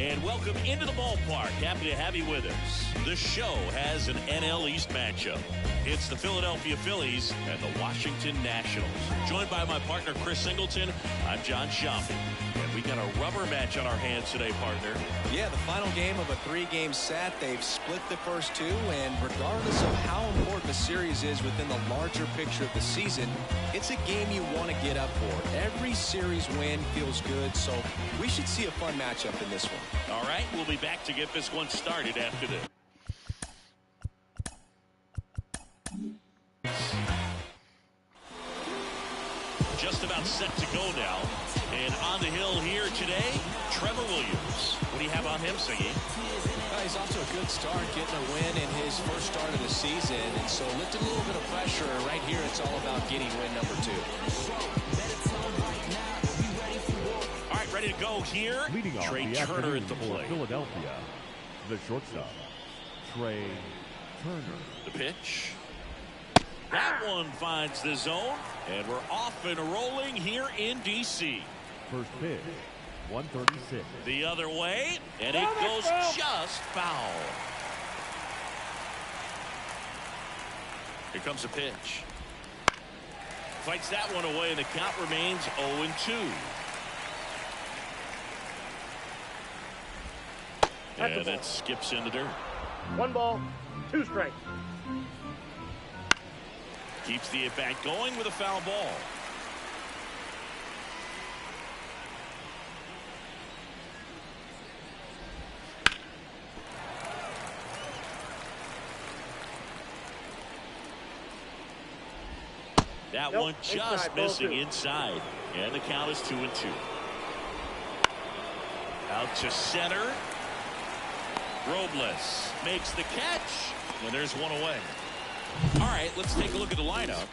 And welcome into the ballpark. Happy to have you with us. The show has an NL East matchup. It's the Philadelphia Phillies and the Washington Nationals. Joined by my partner, Chris Singleton, I'm John Shopping. And we got a rubber match on our hands today, partner. Yeah, the final game of a 3-game set. They've split the first two, and regardless of how important the series is within the larger picture of the season, it's a game you want to get up for. Every series win feels good, so we should see a fun matchup in this one. All right, we'll be back to get this one started after this. Just about set to go now. And on the hill here today, Trevor Williams. What do you have on him, Siggy? He's off to a good start, getting a win in his first start of the season. And so lifting a little bit of pressure. Right here, it's all about getting win number 2. All right, ready to go here. Leading off Trey the Turner at the plate. Philadelphia, the shortstop, Trey Turner. The pitch. That one finds the zone, and we're off and rolling here in D.C. First pitch, 136. The other way, and it goes just foul. Here comes a pitch. Fights that one away, and the count remains 0-2. And that skips in the dirt. 1 ball, 2 strikes. Keeps the at-bat going with a foul ball. That one just missing inside. And the count is 2-2. Out to center. Robles makes the catch. And there's one away. All right, let's take a look at the lineup.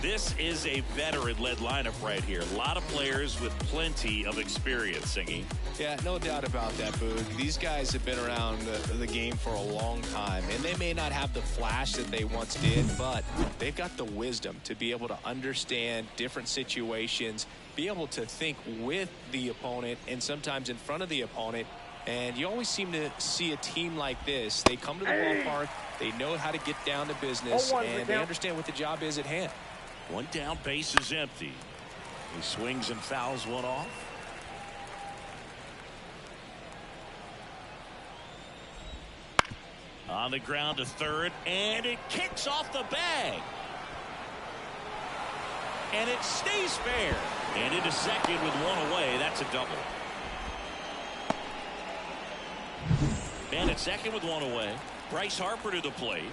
This is a veteran-led lineup right here. A lot of players with plenty of experience, Singy. Yeah, no doubt about that, Boog. These guys have been around the game for a long time, and they may not have the flash that they once did, but they've got the wisdom to be able to understand different situations, be able to think with the opponent and sometimes in front of the opponent. And you always seem to see a team like this. They come to the ballpark, they know how to get down to business, and they understand what the job is at hand. One down, base is empty. He swings and fouls one off. On the ground to third, and it kicks off the bag. And it stays fair. And into second with one away. That's a double. Man at second with one away. Bryce Harper to the plate.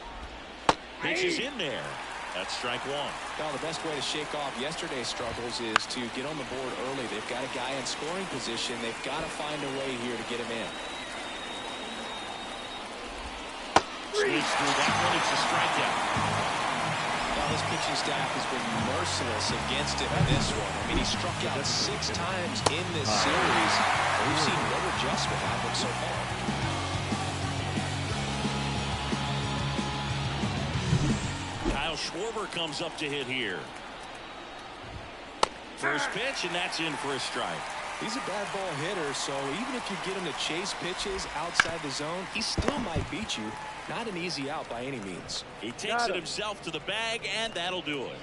Pitches in there. That's strike one. Well, the best way to shake off yesterday's struggles is to get on the board early. They've got a guy in scoring position. They've got to find a way here to get him in. Swings through that one. It's a strikeout. Well, this pitching staff has been merciless against him in this one. I mean, he struck out 6 times in this series. We've seen no adjustment happen so far. Schwarber comes up to hit here. First pitch, and that's in for a strike. He's a bad ball hitter, so even if you get him to chase pitches outside the zone, he still might beat you. Not an easy out by any means. He takes it himself to the bag, and that'll do it.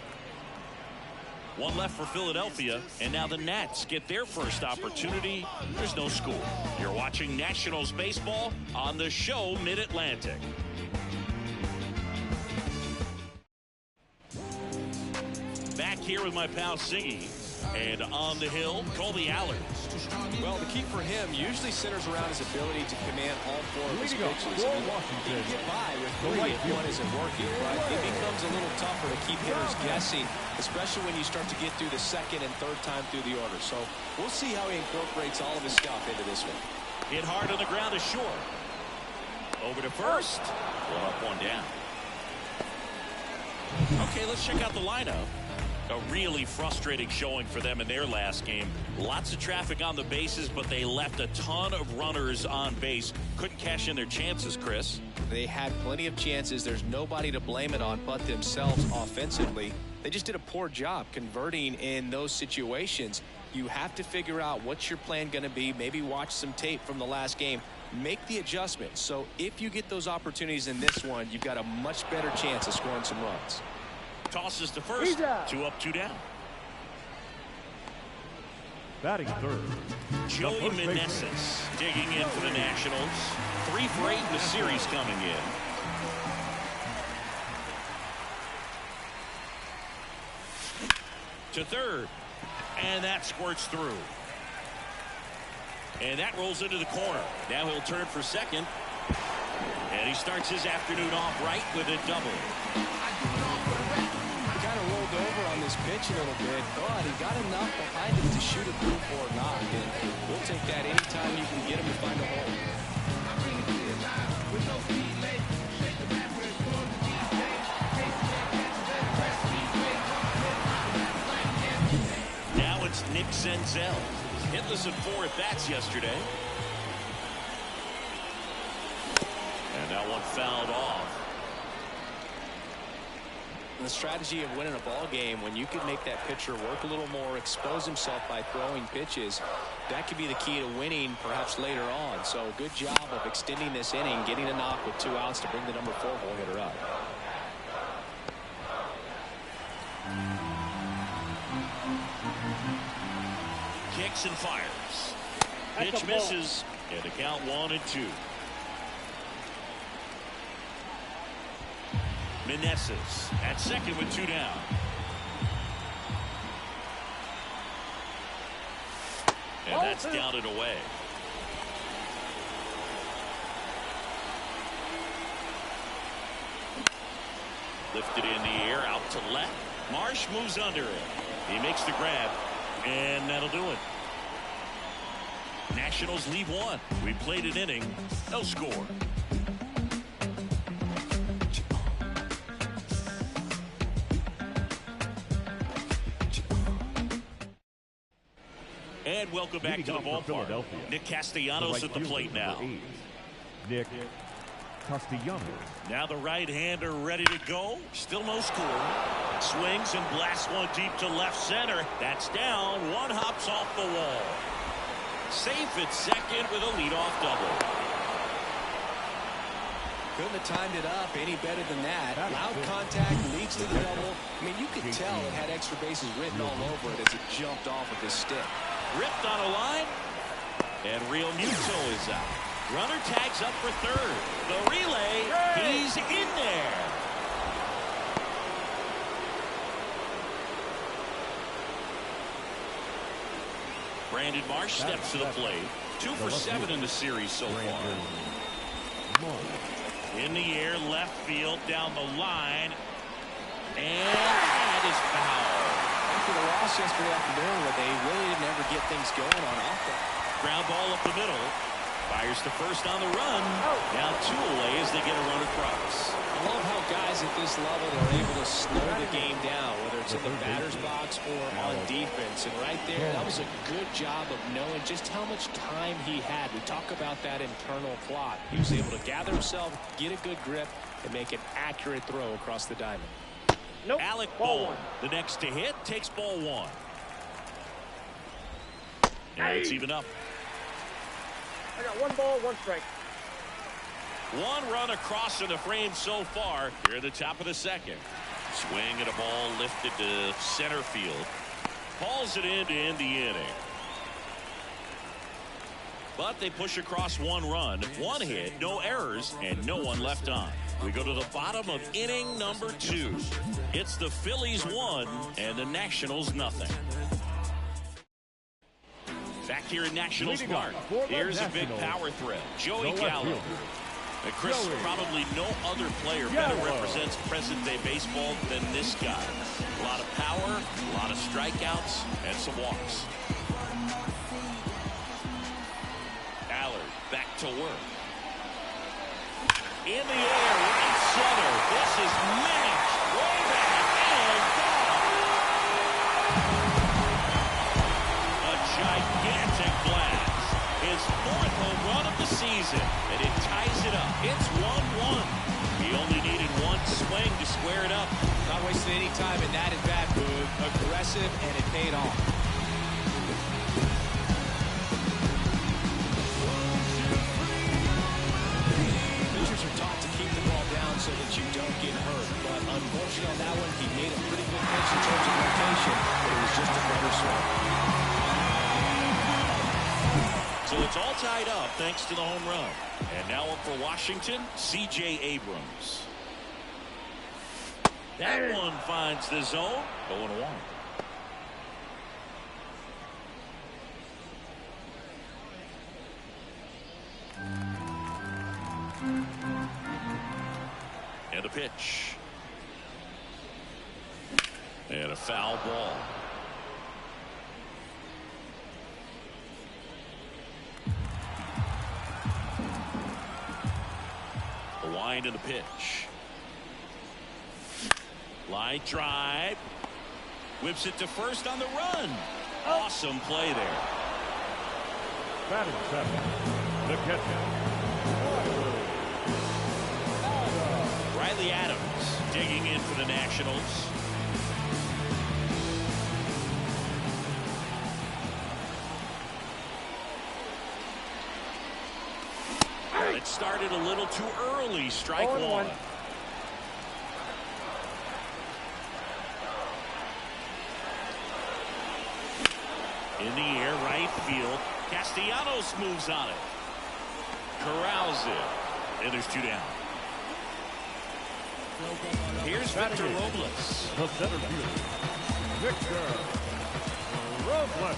One left for Philadelphia, and now the Nats get their first opportunity. There's no score. You're watching Nationals baseball on the show Mid-Atlantic. Back here with my pal Siggy, and on the hill, Colby Allard. Well, the key for him usually centers around his ability to command all 4 of his pitches. He can get by with 3 if one isn't working, but it becomes a little tougher to keep hitters guessing, especially when you start to get through the second and third time through the order. So we'll see how he incorporates all of his stuff into this one. Hit hard on the ground is short. Over to first. One up, one down. Okay, let's check out the lineup. A really frustrating showing for them in their last game. Lots of traffic on the bases, but they left a ton of runners on base. Couldn't cash in their chances, Chris. They had plenty of chances. There's nobody to blame it on but themselves offensively. They just did a poor job converting in those situations. You have to figure out what's your plan going to be. Maybe watch some tape from the last game. Make the adjustment. So if you get those opportunities in this one, you've got a much better chance of scoring some runs. Tosses to first. 2 up, 2 down. Batting third, Joey Meneses digging in for the Nationals. 3 for 8 in the series coming in. To third. And that squirts through. And that rolls into the corner. Now he'll turn for second. And he starts his afternoon off right with a double. Kind of rolled over on this pitch a little bit, but he got enough behind him to shoot it through for a knock. And we'll take that anytime you can get him to find a hole. Now it's Nick Senzel. Hitless in 4 at-bats yesterday. And that one fouled off. The strategy of winning a ball game, when you can make that pitcher work a little more, expose himself by throwing pitches, that could be the key to winning perhaps later on. So good job of extending this inning, getting a knock with 2 outs to bring the number 4 hole hitter up. Kicks and fires. Pitch misses. And the count 1-2. Meneses at second with 2 down. And that's down and away. Lifted in the air, out to left. Marsh moves under it. He makes the grab, and that'll do it. Nationals leave 1. We played an inning, no score. And welcome back to the ballpark. Nick Castellanos at the plate now. Nick Castellanos. Now the right-hander ready to go. Still no score. Swings and blasts one deep to left center. That's down. One hops off the wall. Safe at second with a leadoff double. Couldn't have timed it up any better than that. Loud contact leads to the double. I mean, you could tell it had extra bases written all over it as it jumped off of his stick. Ripped on a line. And Real Muto is out. Runner tags up for third. The relay. He's in there. Brandon Marsh steps to the plate. 2 for 7 in the series so far. In the air, left field, down the line. And that is foul. After the loss yesterday afternoon, where they really didn't ever get things going on offense. Ground ball up the middle. Fires to first on the run. Now 2 away as they get a run across. I love how guys at this level are able to slow the game down, whether it's in the batter's box or on defense. And right there, that was a good job of knowing just how much time he had. We talk about that internal clock. He was able to gather himself, get a good grip, and make an accurate throw across the diamond. Alec Bohm, the next to hit, takes ball 1. And it's even up. I got 1 ball, 1 strike. 1 run across in the frame so far here at the top of the second. Swing at a ball lifted to center field. Hauls it in to end the inning. But they push across 1 run, 1 hit, no errors, and no one left on. We go to the bottom of inning number 2. It's the Phillies 1 and the Nationals nothing. Back here in Nationals Park, here's a big power threat. Joey Gallo. And Chris, probably no other player better represents present-day baseball than this guy. A lot of power, a lot of strikeouts, and some walks. Allard back to work. In the air, right center. This is matched way back and gone. season, and it ties it up. It's 1-1. He only needed one swing to square it up. Not wasting any time in that at-bat, Boog. Aggressive, and it paid off. Pitchers are taught to keep the ball down so that you don't get hurt. But unfortunately on that one, he made a pretty good pitch in terms of location, but it was just a better swing. So it's all tied up thanks to the home run. And now up for Washington, C.J. Abrams. That one finds the zone. 0-1. And a pitch. And a foul ball. The wind and the pitch. Line drive. Whips it to first on the run. Awesome play there. Batting seven, the catcher. Riley Adams digging in for the Nationals. And it started a little too early. Strike one. In the air, right field. Castellanos moves on it. Corrals it. And there's two down. Here's Victor Robles. The center fielder, Victor Robles.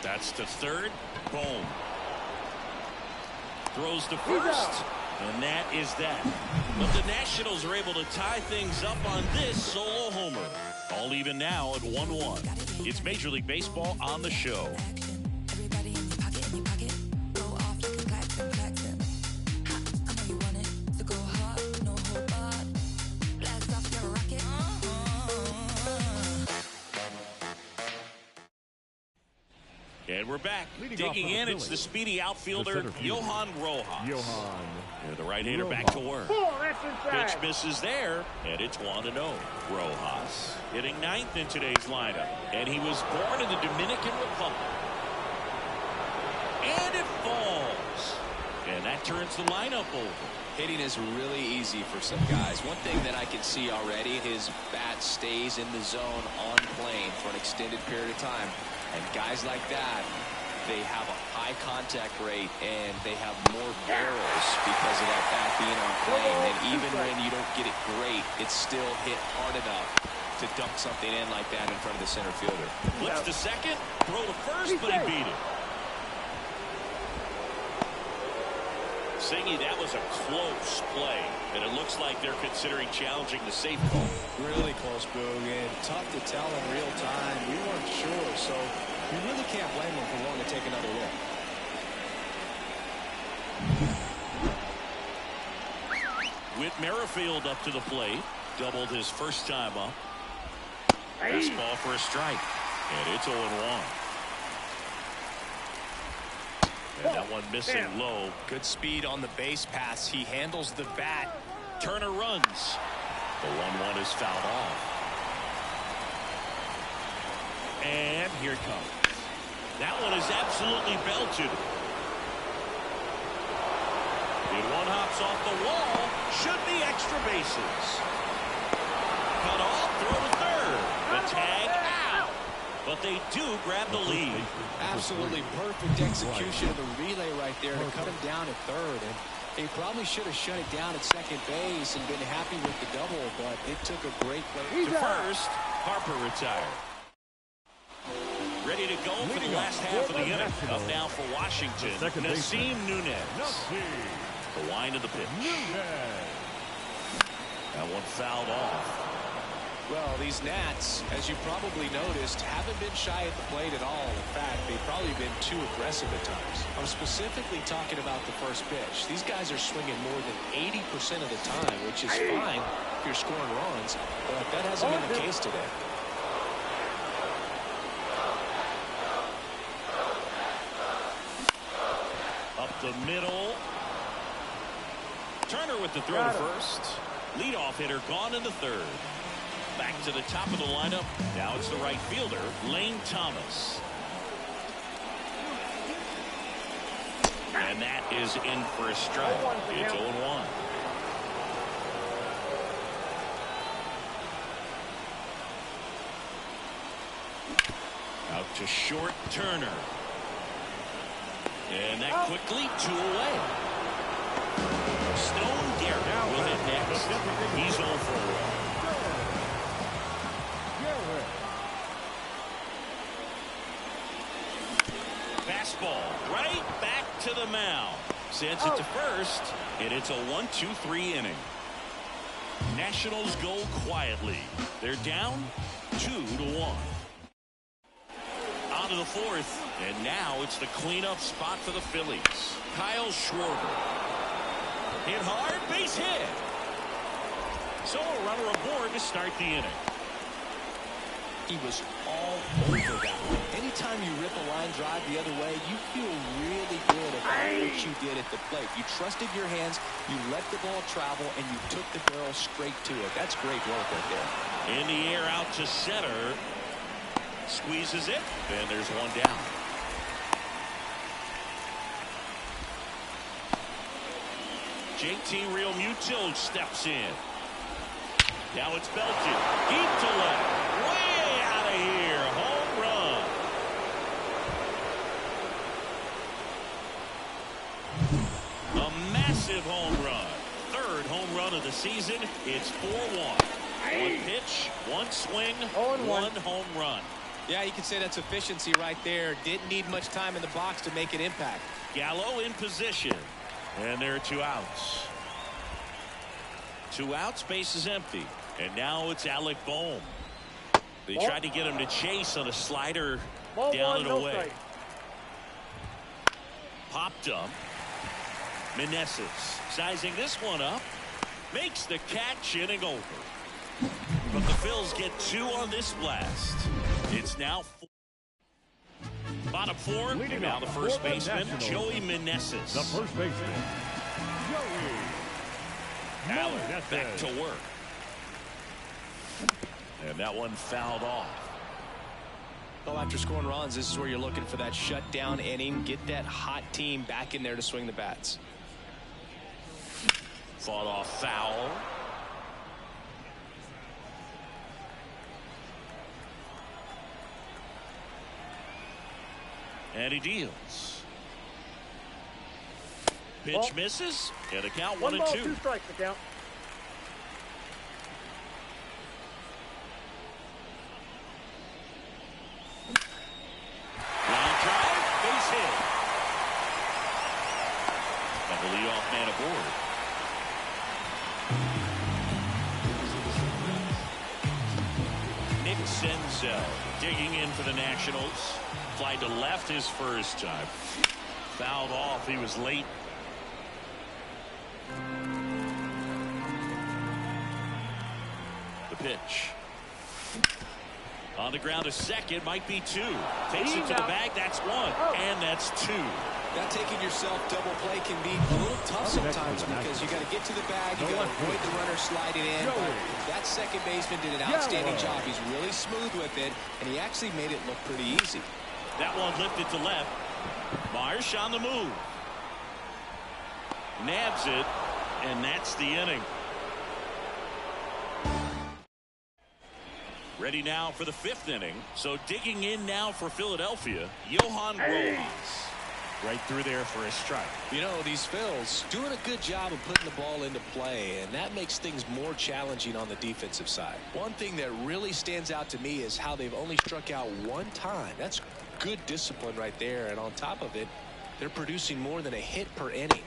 That's to third. Boom. Throws to first. And that is that. But the Nationals are able to tie things up on this solo homer. All even now at 1-1. It's Major League Baseball on the show. And we're back. Digging in, it's the speedy outfielder, Johan Rojas. The right-hander back to work. Pitch misses there, and it's 1-0. Rojas hitting ninth in today's lineup. And he was born in the Dominican Republic. And it falls. And that turns the lineup over. Hitting is really easy for some guys. One thing that I can see already, his bat stays in the zone on plane for an extended period of time. And guys like that, they have a high contact rate and they have more barrels because of that bat being on plane. And even when you don't get it great, it's still hit hard enough to dunk something in like that in front of the center fielder. Flips to second, throw to first, but he beat it. Singy, that was a close play, and it looks like they're considering challenging the safe call. Really close, Boog, and tough to tell in real time. We weren't sure, so you really can't blame them for wanting to take another look. Whit Merrifield up to the plate, doubled his first time up. Fastball for a strike, and it's 0-1. And that one missing low. Good speed on the base pass. He handles the bat. Turner runs. The 1-1 is fouled off. And here it comes. That one is absolutely belted. If one hops off the wall, should be extra bases. Cut off, throw to third. The tag out. But they do grab the lead. Absolutely perfect execution of the relay right there to cut him down at third. And they probably should have shut it down at second base and been happy with the double, but it took a great play. To first, Harper retired. Ready to go for the last half of the inning. Up now for Washington, Nasim Nunez. The wind of the pitch. That one fouled off. Well, these Nats, as you probably noticed, haven't been shy at the plate at all. In fact, they've probably been too aggressive at times. I'm specifically talking about the first pitch. These guys are swinging more than 80% of the time, which is fine if you're scoring runs, but that hasn't been the case today. middle. Turner with the throw to first. Leadoff hitter gone in the third. Back to the top of the lineup. Now it's the right fielder, Lane Thomas. And that is in for a strike. It's 0-1. Out to short, Turner. And that quickly 2 away. Stone Garrett will hit next. He's 0 for 1. Fastball right back to the mound. Sends it to first, and it's a 1-2-3 inning. Nationals go quietly. They're down 2-1. On to the fourth, and now it's the cleanup spot for the Phillies. Kyle Schwarber. Hit hard, base hit. So a runner aboard to start the inning. He was all over that one. Anytime you rip a line drive the other way, you feel really good about what you did at the plate. You trusted your hands, you let the ball travel, and you took the barrel straight to it. That's great work right there. In the air out to center. Squeezes it, and there's one down. JT Realmuto steps in. Now it's belted. Deep to left. Way out of here. Home run. A massive home run. Third home run of the season. It's 4-1. One pitch, one swing, one home run. Yeah, you can say that's efficiency right there. Didn't need much time in the box to make an impact. Gallo in position. And there are 2 outs. 2 outs, base is empty. And now it's Alec Bohm. They tried to get him to chase on a slider down and away. Popped up. Meneses sizing this one up. Makes the catch, inning over. But the Phils get 2 on this blast. It's now 4. Bottom 4, and now the first baseman, Joey Meneses. The first baseman, Joey Allen back to work. And that one fouled off. Well, after scoring runs, this is where you're looking for that shutdown inning. Get that hot team back in there to swing the bats. Fought off foul. And he deals. Pitch misses. And a count 1-2. 1 ball, 2 strikes the count. Line drive, base hit. And the leadoff man aboard. Nick Senzel digging in for the Nationals. Fly to left his first time. Fouled off. He was late. The pitch. On the ground to second. Might be 2. Takes it to the bag. That's 1. And that's 2. That taking yourself double play can be a little tough sometimes because you got to get to the bag, you got to avoid the runner sliding in. But that second baseman did an outstanding job. He's really smooth with it, and he actually made it look pretty easy. That one lifted to left. Marsh on the move. Nabs it, and that's the inning. Ready now for the 5th inning. So digging in now for Philadelphia, Johan Robles. Right through there for a strike. You know, these Phils doing a good job of putting the ball into play, and that makes things more challenging on the defensive side. One thing that really stands out to me is how they've only struck out 1 time. That's good discipline right there, and on top of it, they're producing more than a hit per inning.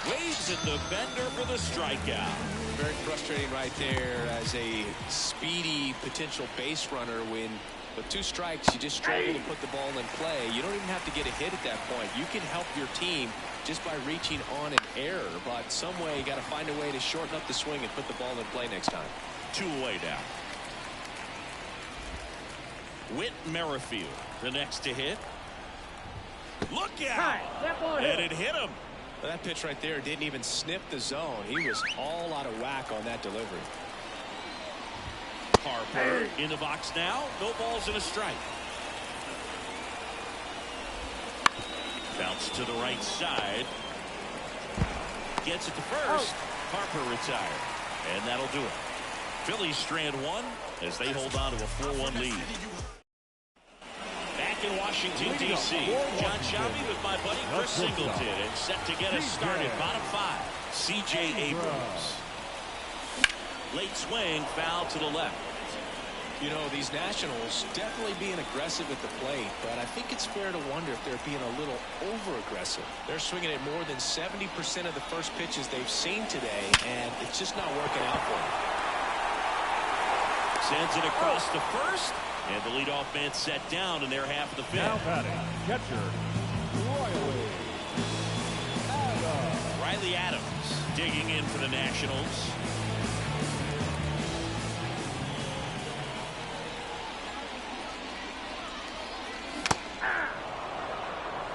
Waves at the bender for the strikeout. Very frustrating right there as a speedy potential base runner when with 2 strikes you just struggle to put the ball in play. You don't even have to get a hit at that point. You can help your team just by reaching on an error, but some way you got to find a way to shorten up the swing and put the ball in play next time. 2 away now. Whit Merrifield the next to hit. Look out! And it hit him. That pitch right there didn't even sniff the zone. He was all out of whack on that delivery. Harper in the box now. No balls and a strike. Bounce to the right side. Gets it to first. Harper retired. And that'll do it. Phillies strand one as they hold on to a 4-1 lead. Back in Washington, D.C., John Shabby with my buddy Chris Singleton and set to get us started. Bottom five, C.J. Abrams. Late swing, foul to the left. You know, these Nationals definitely being aggressive at the plate, but I think it's fair to wonder if they're being a little over-aggressive. They're swinging at more than 70% of the first pitches they've seen today, and it's just not working out for them. Sends it across to first, and the leadoff man set down in their half of the fifth. Now batting, catcher, Riley Adams digging in for the Nationals.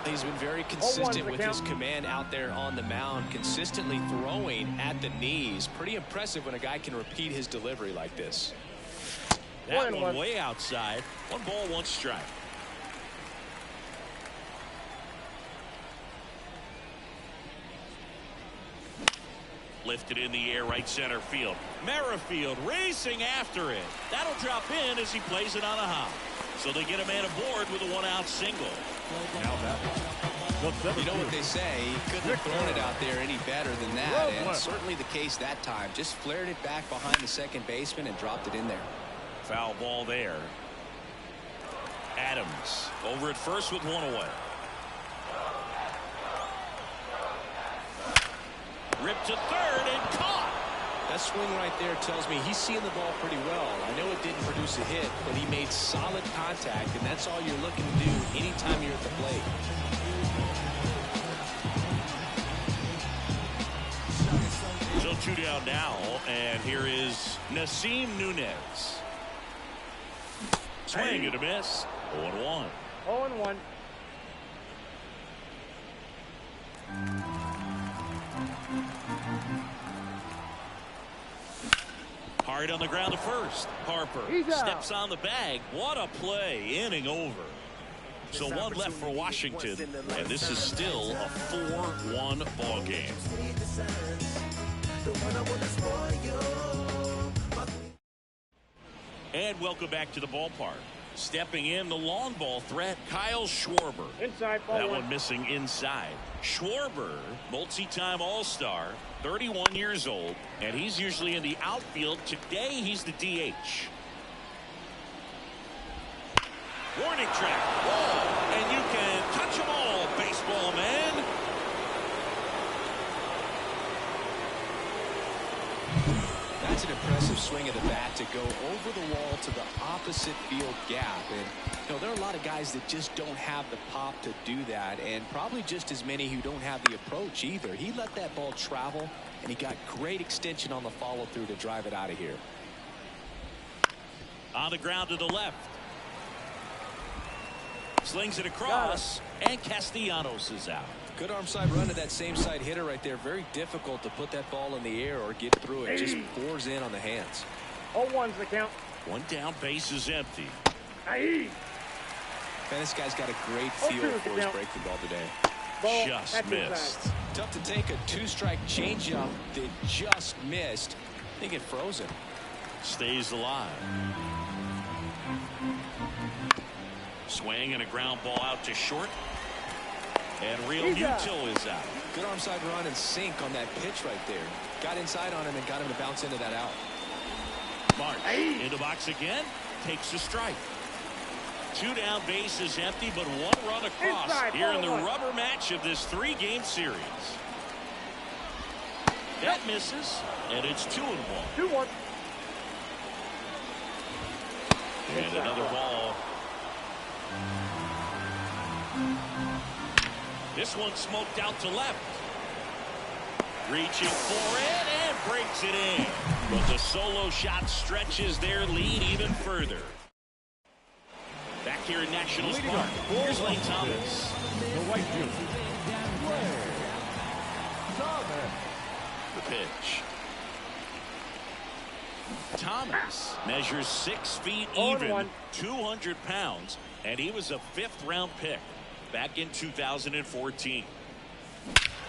He's been very consistent with his command out there on the mound, consistently throwing at the knees. Pretty impressive when a guy can repeat his delivery like this. That one way outside. 1 ball, 1 strike. Lifted in the air, right center field. Merrifield racing after it. That'll drop in as he plays it on a hop. So they get a man aboard with a 1-out single. Now batting. You know what they say, he couldn't have thrown it out there any better than that, and certainly the case that time. Just flared it back behind the second baseman and dropped it in there. Foul ball there. Adams over at first with 1 away. Ripped to third and caught. That swing right there tells me he's seeing the ball pretty well. I know it didn't produce a hit, but he made solid contact, and that's all you're looking to do anytime you're at the plate. So 2 down now, and here is Nasim Nunez. Swing and a miss. 0-1. 0-1. Hard on the ground to first. Harper steps on the bag. What a play. Inning over. So 1 left for Washington, and this is still a 4-1 ball game. And welcome back to the ballpark. Stepping in, the long ball threat, Kyle Schwarber. Inside, ball that one. one missing inside. Schwarber, multi-time All-Star, 31 years old, and he's usually in the outfield. Today, he's the DH. Warning track. Whoa, and you can touch them all, baseball man. That's an impressive swing of the bat to go over the wall to the opposite field gap. And you know, there are a lot of guys that just don't have the pop to do that, and probably just as many who don't have the approach either. He let that ball travel, and he got great extension on the follow through to drive it out of here. On the ground to the left. Slings it across, and Castellanos is out. Good arm side run to that same side hitter right there. Very difficult to put that ball in the air or get through it. Just pours in on the hands. 0-1's the count. 1 down, base is empty. Man, this guy's got a great feel for his breaking ball today. Ball, just missed. Tough to take a 2-strike changeup that just missed. I think it froze him. Stays alive. Swing and a ground ball out to short. And Real Muto is out. Good arm side run and sink on that pitch right there. Got inside on him and got him to bounce into that out. March in the box again. Takes a strike. 2 down, base is empty, but 1 run across here in the rubber match of this 3-game series. That misses, and it's 2-1. 2-1. And another ball. This one smoked out to left. Reaching for it and breaks it in. But the solo shot stretches their lead even further. Back here in Nationals Park, here's Lane Thomas. The white jersey, Thomas. The pitch. Thomas measures 6 feet even, 200 pounds, and he was a 5th-round pick back in 2014.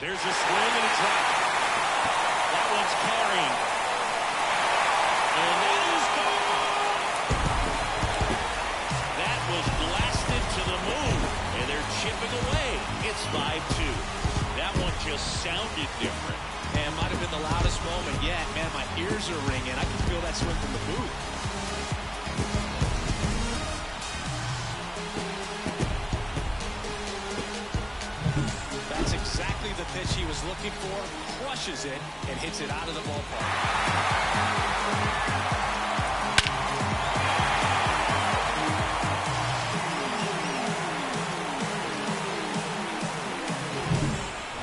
There's a swing and a drop. That one's carrying. And it is gone. That was blasted to the moon, and they're chipping away. It's 5-2. That one just sounded different. And might have been the loudest moment yet. Man, my ears are ringing. I can feel that swing from the booth. That's exactly the pitch he was looking for. Crushes it and hits it out of the ballpark.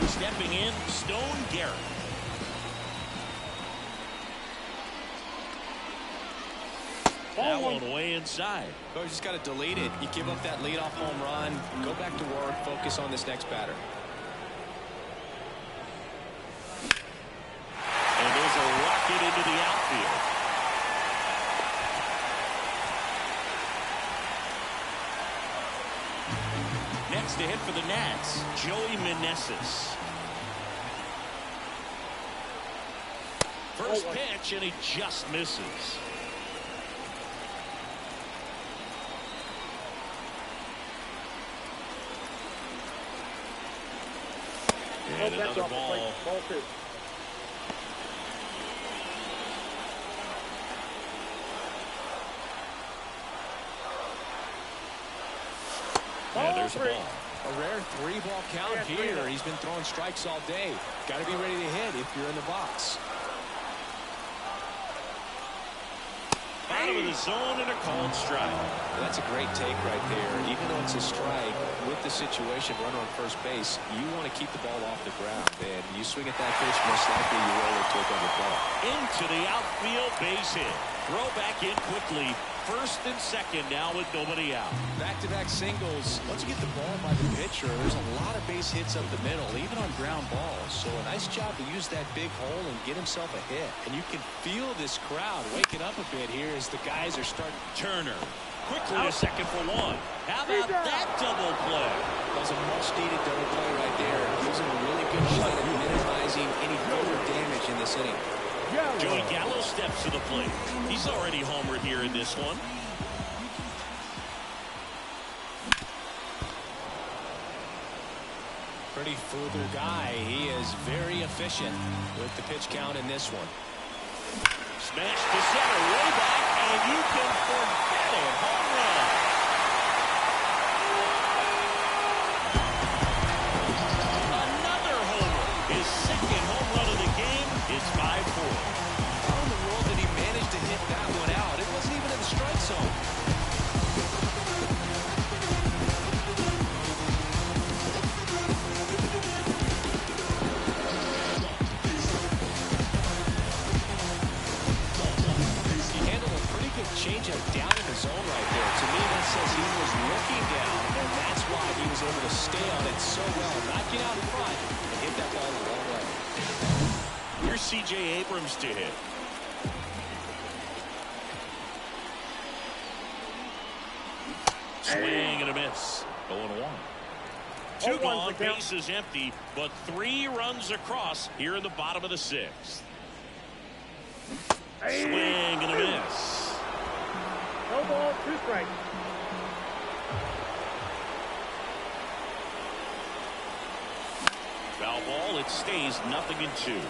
Stepping in, Stone Garrett. That one way inside. Oh, you just got to delete it. You give up that leadoff home run, go back to work, focus on this next batter. And there's a rocket into the outfield. Next to hit for the Nats, Joey Meneses. First pitch, and he just misses. And another ball. Ball 2. And there's a ball. A rare 3-ball count here. He's been throwing strikes all day. Got to be ready to hit if you're in the box. Bottom of the zone and a called strike. Well, that's a great take right there. Even though it's a strike, with the situation, runner on first base, you want to keep the ball off the ground. And you swing at that pitch, most likely you roll it to a double play. Into the outfield, base hit. Throw back in quickly. First and second now with nobody out. Back-to-back singles. Once you get the ball by the pitcher, there's a lot of base hits up the middle, even on ground balls. So a nice job to use that big hole and get himself a hit. And you can feel this crowd waking up a bit here as the guys are starting. Turner quickly to second for one. How about that double play? That was a much-needed double play right there. Using a really good shot at minimizing any further damage in this inning. Joey Gallo steps to the plate. He's already homered here in this one. Pretty further guy. He is very efficient with the pitch count in this one. Smash to center, way back, and you can forget it. Home run. Another homer. His second home run of the game. It's 5-4. How in the world did he manage to hit that one out? It wasn't even in the strike zone. He handled a pretty good changeup down in the zone right there. To me, that says he was looking down, and that's why he was able to stay on it so well. Not get out in front and hit that ball the wrong way. Here's C.J. Abrams to hit. Swing and a miss. 0-1. Two gone, base is empty, but 3 runs across here in the bottom of the 6th. Swing and a miss. No ball, 2 strikes. Foul ball, it stays 0-2.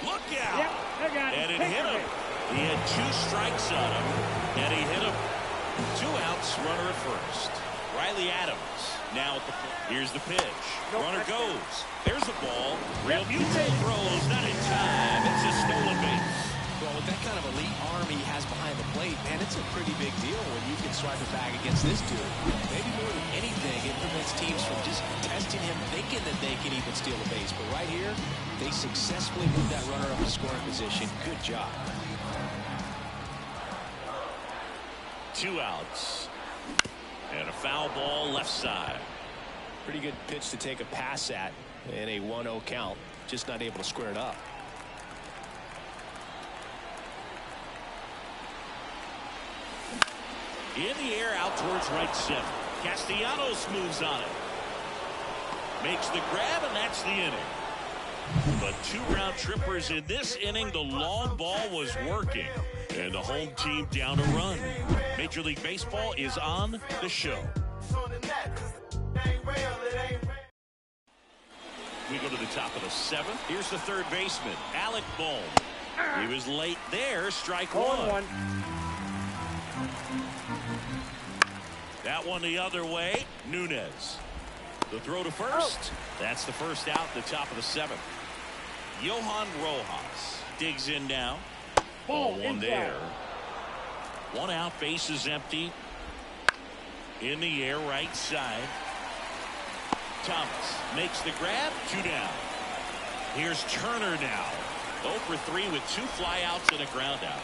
Look out! Yep, And it hit him. He had 2 strikes on him, and he hit him. 2 outs, runner at first. Riley Adams now at the point. Here's the pitch. Runner goes. There's the ball. Real Muto throws, not in time. It's a stolen base. Well, with that kind of elite arm he has behind the plate, man, it's a pretty big deal when you can swipe it back against this dude. Maybe more than anything, it prevents teams from just testing him, thinking that they can even steal a base. But right here, they successfully moved that runner up to scoring position. Good job. 2 outs. And a foul ball left side. Pretty good pitch to take a pass at in a 1-0 count. Just not able to square it up. In the air out towards right center. Castellanos moves on it. Makes the grab, and that's the inning. But 2 round trippers in this inning. The long ball was working. And the home team down a run. Major League Baseball is on the show. We go to the top of the 7th. Here's the third baseman, Alec Bohm. He was late there. Strike 1. That one the other way. Nunez. The throw to first. That's the first out at the top of the 7th. Johan Rojas digs in now. Ball 1 there. 1 out, bases empty. In the air, right side. Thomas makes the grab. 2 down. Here's Turner now. 0 for 3 with 2 flyouts and a ground out.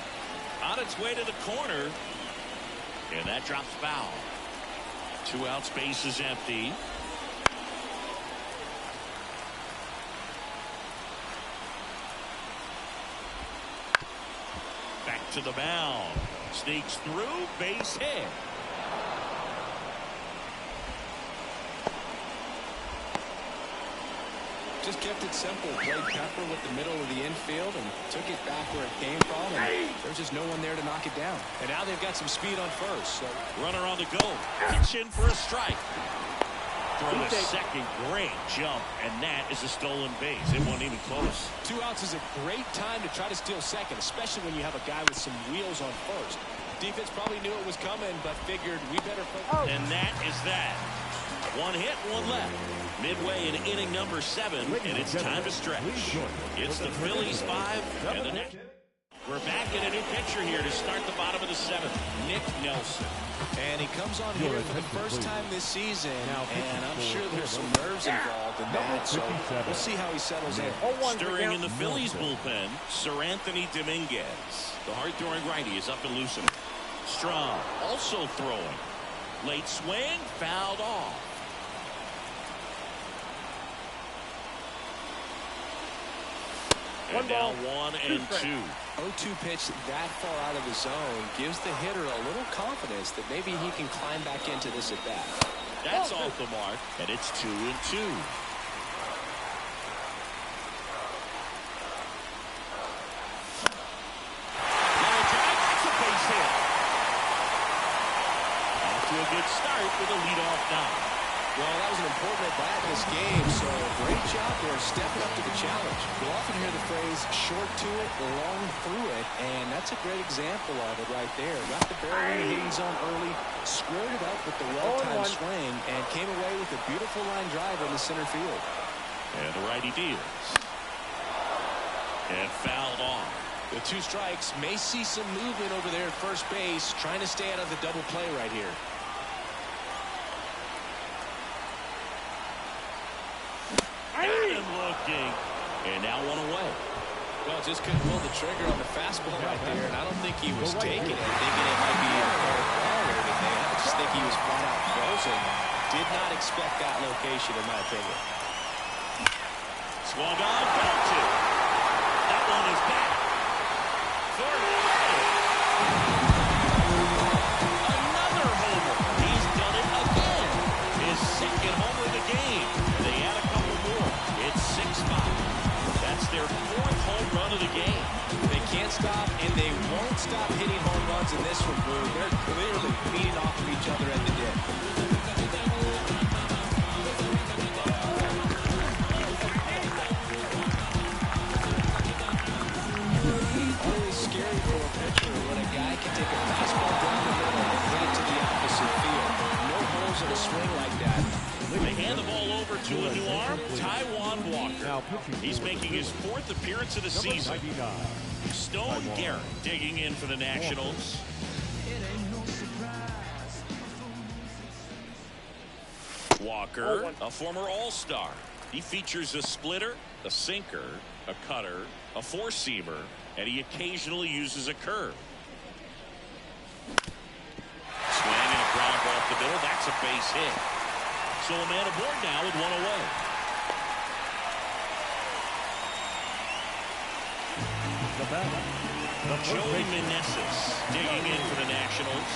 On its way to the corner. And that drops foul. 2 outs, bases empty. Back to the mound. Sneaks through, base hit. Just kept it simple. Played Pepper with the middle of the infield and took it back where it came from. And there's just no one there to knock it down. And now they've got some speed on first. So. Runner on the go. Pitch in for a strike. Throw the second. Great jump. And that is a stolen base. It wasn't even close. 2 outs is a great time to try to steal second, especially when you have a guy with some wheels on first. Defense probably knew it was coming, but figured we better focus. And that is that. 1 hit, 1 left. Midway in inning number 7, and it's time to stretch. It's the Phillies 5 and the Nats. We're back in a new picture here to start the bottom of the 7th. Nick Nelson. And he comes on here for the first time this season, and I'm sure there's some nerves involved in that, so we'll see how he settles in. Stirring in the Phillies bullpen, Sir Anthony Dominguez. The hard-throwing righty is up and loosening. Strong also throwing. Late swing, fouled off. And now 1 and 2. 0-2 pitch that far out of the zone gives the hitter a little confidence that maybe he can climb back into this at bat. That's off the mark, and it's 2 and 2. That's a base hit. Off to a good start with a leadoff knock. Well, that was an important at-bat in this game, so great job there stepping up to the challenge. You'll often hear the phrase, short to it, long through it, and that's a great example of it right there. Got the barrel in the hitting zone early, squared it up with the well-timed swing, and came away with a beautiful line drive in the center field. And the righty deals. And fouled off. With 2 strikes, may see some movement over there at first base, trying to stay out of the double play right here. And looking. And now 1 away. Well, just couldn't pull the trigger on the fastball right there, and I don't think he was taking it, thinking it might be a fair ball or anything. I just think he was flat out frozen. Did not expect that location, in my opinion. Swung on, belted. That one is back. Third away. Another homer. He's done it again. His 2nd homer of the game. They add a couple more. It's 6-5. That's their 4th home run of the game. They can't stop, and they won't stop hitting home runs in this one, Blue. They're clearly feeding off of each other at the dip. Always scary for a pitcher when a guy can take a fastball down the middle and hit it to the opposite field. No holes in a swing like that. They hand the ball over to a new arm, Taijuan Walker. He's making his 4th appearance of the season. Stone Garrett digging in for the Nationals. Walker, a former All-Star. He features a splitter, a sinker, a cutter, a four-seamer, and he occasionally uses a curve. That's a base hit. So a man aboard now with one away. Joey Meneses digging in for the Nationals.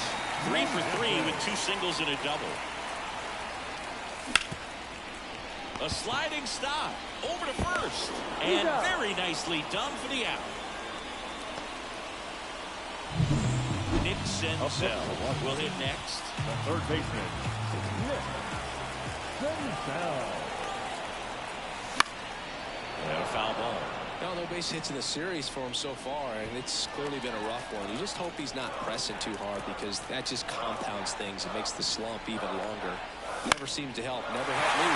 3 for 3 with 2 singles and a double. A sliding stop over to first. And very nicely done for the out. Nick Senzel will hit next. The third baseman, Nick Senzel. And a foul ball. No base hits in the series for him so far, and it's clearly been a rough one. You just hope he's not pressing too hard, because that just compounds things. It makes the slump even longer. Never seems to help. Never helped me.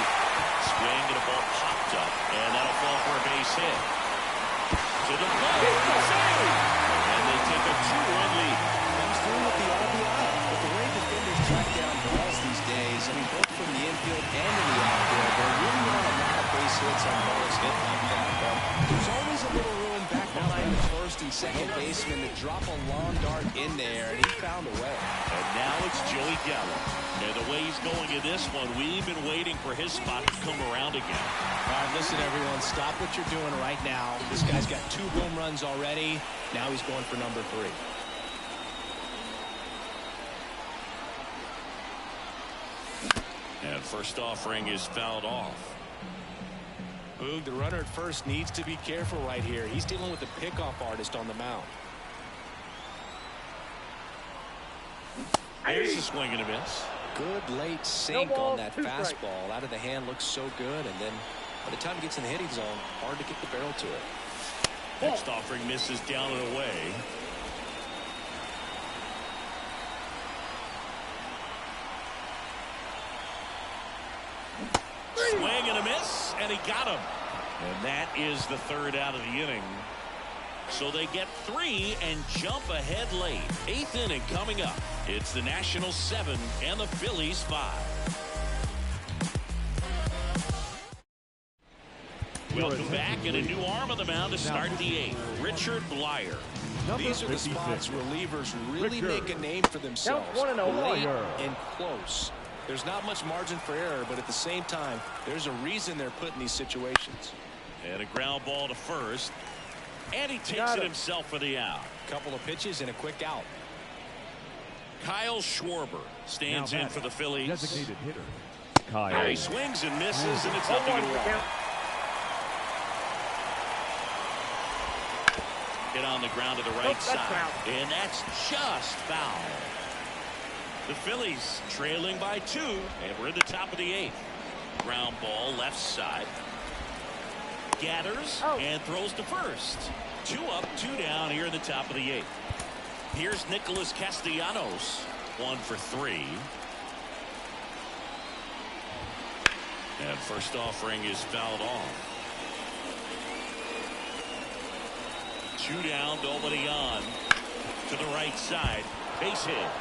Swing and a ball popped up, and that'll fall for a base hit. To the plate, save! And they take a 2-run lead. Comes through with the RBI. But the way defenders track down balls these days, I mean, both from the infield and in the outfield, there really aren't a lot of base hits on balls hit like that. But there's always a little room back behind the first and second baseman to drop a long dart in there, and he found a way. And now it's Joey Gallo. And the way he's going in this one, we've been waiting for his spot to come around again. All right, listen, everyone, stop what you're doing right now. This guy's got 2 home runs already. Now he's going for number 3. And first offering is fouled off. Boog, the runner at first needs to be careful right here. He's dealing with a pickoff artist on the mound. There's a swing and a miss. Good late sink on that fastball. Out of the hand, looks so good, and then by the time it gets in the hitting zone, hard to get the barrel to it. Next offering misses down and away. Swing and a miss, and he got him. And that is the 3rd out of the inning. So they get 3 and jump ahead late. 8th inning coming up. It's the Nationals 7 and the Phillies 5. Welcome back, and a new arm on the mound to start the 8th. Richard Blyer. These are the spots relievers really make a name for themselves. Late and close. There's not much margin for error, but at the same time, there's a reason they're put in these situations. And a ground ball to first. And he takes it himself for the out. Couple of pitches and a quick out. Kyle Schwarber stands in for the Phillies. Designated hitter, Kyle. There he swings and misses, and it's nothing in one. Hit on the ground to the right side. And that's just foul. The Phillies trailing by 2, and we're in the top of the 8th. Ground ball left side. Gathers and throws to first. 2 up, 2 down here in the top of the 8th. Here's Nicholas Castellanos. 1 for 3. And first offering is fouled off. 2 down, nobody on. To the right side. Base hit.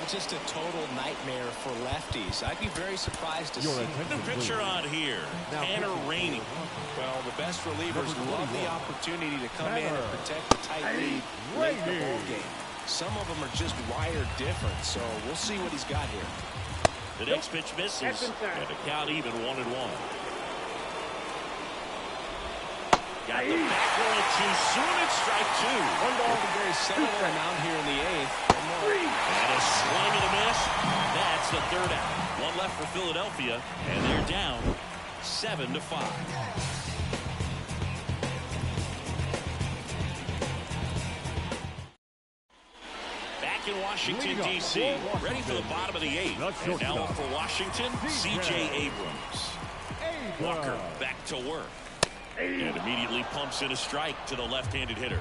Just a total nightmare for lefties. I'd be very surprised to see the pitcher on here, Tanner Rainey. Well, the best relievers love the opportunity to come in and protect the tight lead late in the ball game. Some of them are just wired different, so we'll see what he's got here. The next pitch misses, and the count even 1-1. Got the back roll too soon. It's strike 2. Looking very similar amount here in the 8th. And a swing and a miss. That's the 3rd out. 1 left for Philadelphia, and they're down 7-5. Back in Washington, D.C., ready for the bottom of the 8th. And now for Washington, C.J. Abrams. Walker back to work. And immediately pumps in a strike to the left-handed hitter.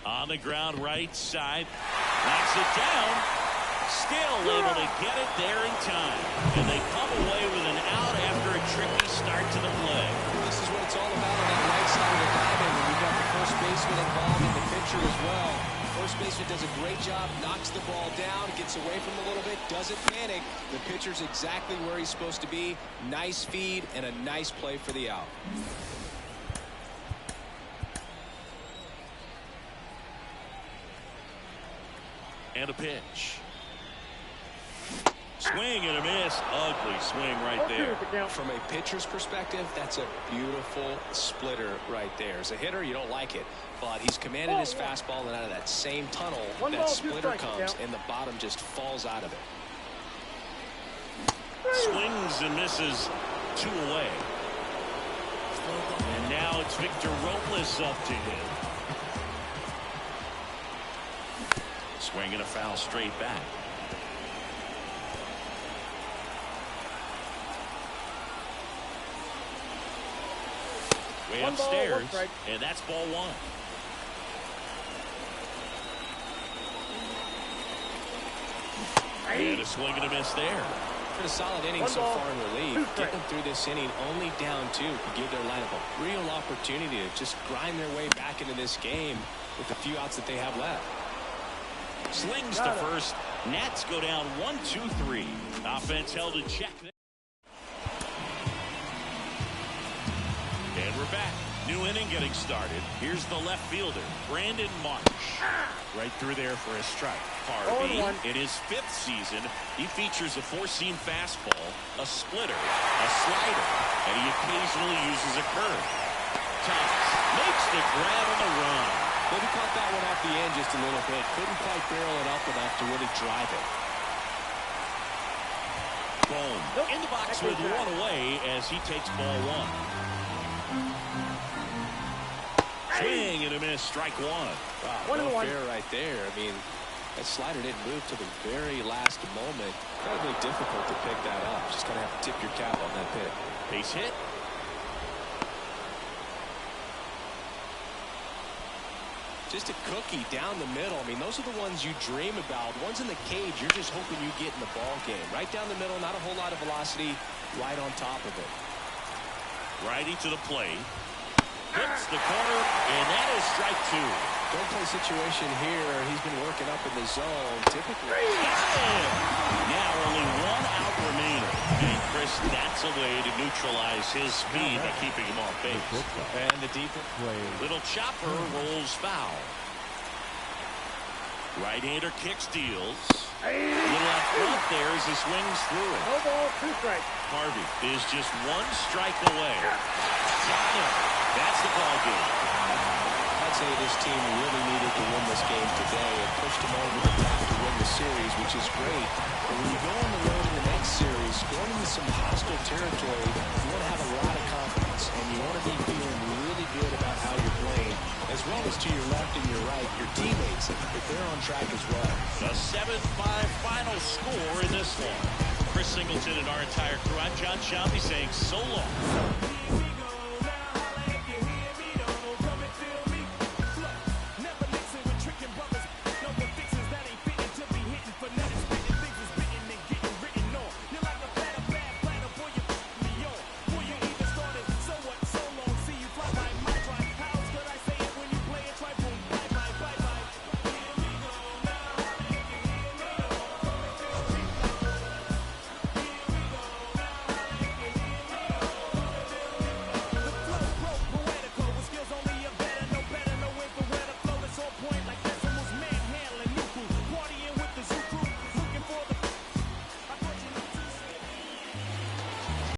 On the ground right side. Knocks it down. Still able to get it there in time. And they come away with an out after a tricky start to the play. This is what it's all about on that right side of the diamond. When you've got the first baseman involved and the pitcher as well. First baseman does a great job, knocks the ball down, gets away from him a little bit, doesn't panic. The pitcher's exactly where he's supposed to be. Nice feed and a nice play for the out. And a pitch. Swing and a miss. Ugly swing right there. From a pitcher's perspective, that's a beautiful splitter right there. As a hitter, you don't like it, but he's commanded his fastball, and out of that same tunnel, that splitter comes, and the bottom just falls out of it. Swings and misses, 2 away. And now it's Victor Robles up to him. Swing and a foul straight back. Way upstairs, and that's ball 1. And a swing and a miss there. Been a solid inning so far in relief. Getting through this inning only down 2 could give their lineup a real opportunity to just grind their way back into this game with the few outs that they have left. Slings to first. Nats go down 1-2-3. Offense held in check. And we're back. New inning getting started. Here's the left fielder, Brandon Marsh. Right through there for a strike. Harvey, in his 5th season, he features a 4-seam fastball, a splitter, a slider, and he occasionally uses a curve. Thomas makes the grab on the run. Maybe caught that one off the end just a little bit. Couldn't quite barrel it up enough to really drive it. Boom. In the box with 1 away as he takes ball 1. Swing and a miss, strike 1. Wow, no fair right there. I mean, that slider didn't move to the very last moment. Incredibly difficult to pick that up. Just kind of have to tip your cap on that pitch. Base hit. Just a cookie down the middle. I mean, those are the ones you dream about. Ones in the cage, you're just hoping you get in the ball game. Right down the middle, not a whole lot of velocity, right on top of it. Righty to the plate. Hits the corner, and that is strike 2. Don't play situation here. He's been working up in the zone. Typically. Now only 1 out remaining. And Chris, that's a way to neutralize his speed by keeping him off base. And the defense. Little chopper rolls foul. Right-hander kick steals. A little out front there as he swings through it. No ball, 2 strikes. Harvey is just 1 strike away. Got him. That's the ball game. I'd say this team really needed to win this game today and pushed them over the top to win the series, which is great. But when you go on the road in the next series, going into some hostile territory, you want to have a lot of confidence, and you want to be feeling really good about how you're playing, as well as to your left and your right, your teammates, if they're on track as well. A 7-5 final score in this one. Chris Singleton and our entire crew. I'm John Shelby saying so long.